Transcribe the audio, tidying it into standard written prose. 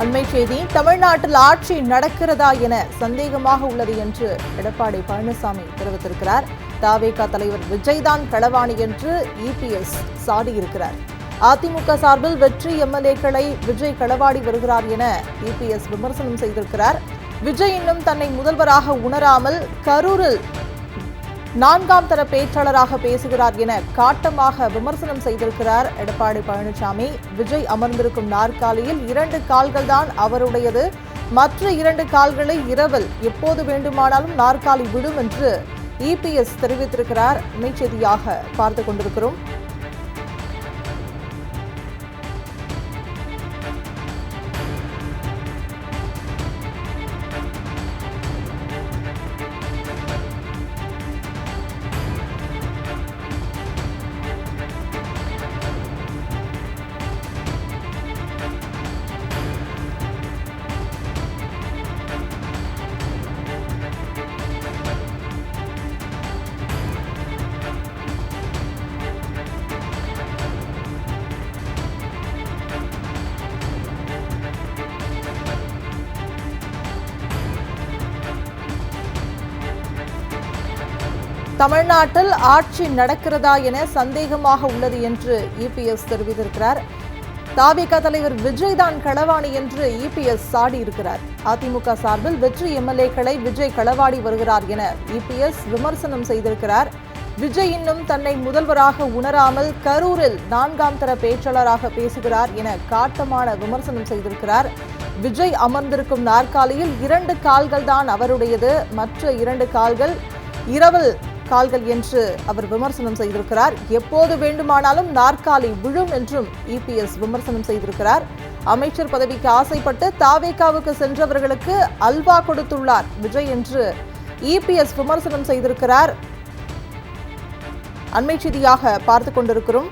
அண்மை செய்தி, தமிழ்நாட்டில் ஆட்சி நடக்கிறதா என சந்தேகமாக உள்ளது என்று எடப்பாடி பழனிசாமி தெரிவித்திருக்கிறார். தவேக தலைவர் விஜய்தான் களவாணி என்று இபிஎஸ் சாடியிருக்கிறார். அதிமுக சார்பில் வெற்றி எம்எல்ஏக்களை விஜய் களவாடி வருகிறார் என இபிஎஸ் விமர்சனம் செய்திருக்கிறார். விஜய் இன்னும் தன்னை முதல்வராக உணராமல் கரூரில் 4ஆம் தர பேச்சாளராக பேசுகிறார் என காட்டமாக விமர்சனம் செய்திருக்கிறார் எடப்பாடி பழனிசாமி. விஜய் அமர்ந்திருக்கும் நாற்காலியில் 2 கால்கள் தான் அவருடையது, மற்ற 2 கால்களை இரவல் எப்போது வேண்டுமானாலும் நாற்காலி விடும் என்று இபிஎஸ் தெரிவித்திருக்கிறார். செய்தியாக பார்த்துக் கொண்டிருக்கிறோம். தமிழ்நாட்டில் ஆட்சி நடக்கிறதா என சந்தேகமாக உள்ளது என்று இபிஎஸ் தெரிவித்திருக்கிறார். தவேக தலைவர் விஜய் தான் களவாணி என்று இபிஎஸ் சாடியிருக்கிறார். அதிமுக சார்பில் வெற்றி எம்எல்ஏக்களை விஜய் களவாடி வருகிறார் என இபிஎஸ் விமர்சனம் செய்திருக்கிறார். விஜய் இன்னும் தன்னை முதல்வராக உணராமல் கரூரில் 4ஆம் தர பேச்சாளராக பேசுகிறார் என காட்டமான விமர்சனம் செய்திருக்கிறார். விஜய் அமர்ந்திருக்கும் நாற்காலியில் 2 கால்கள் தான் அவருடையது, மற்ற 2 கால்கள் இரவல் கால்கள் என்று அவர் விமர்சனம் செய்திருக்கிறார். எப்போது வேண்டுமானாலும் நாற்காலி விழும் என்றும் இபிஎஸ் விமர்சனம் செய்திருக்கிறார். அமைச்சர் பதவிக்கு ஆசைப்பட்டு தவேகவுக்கு சென்றவர்களுக்கு அல்வா கொடுத்துள்ளார் விஜய் என்று இபிஎஸ் விமர்சனம் செய்திருக்கிறார். அண்மை செய்தியாக பார்த்துக் கொண்டிருக்கிறோம்.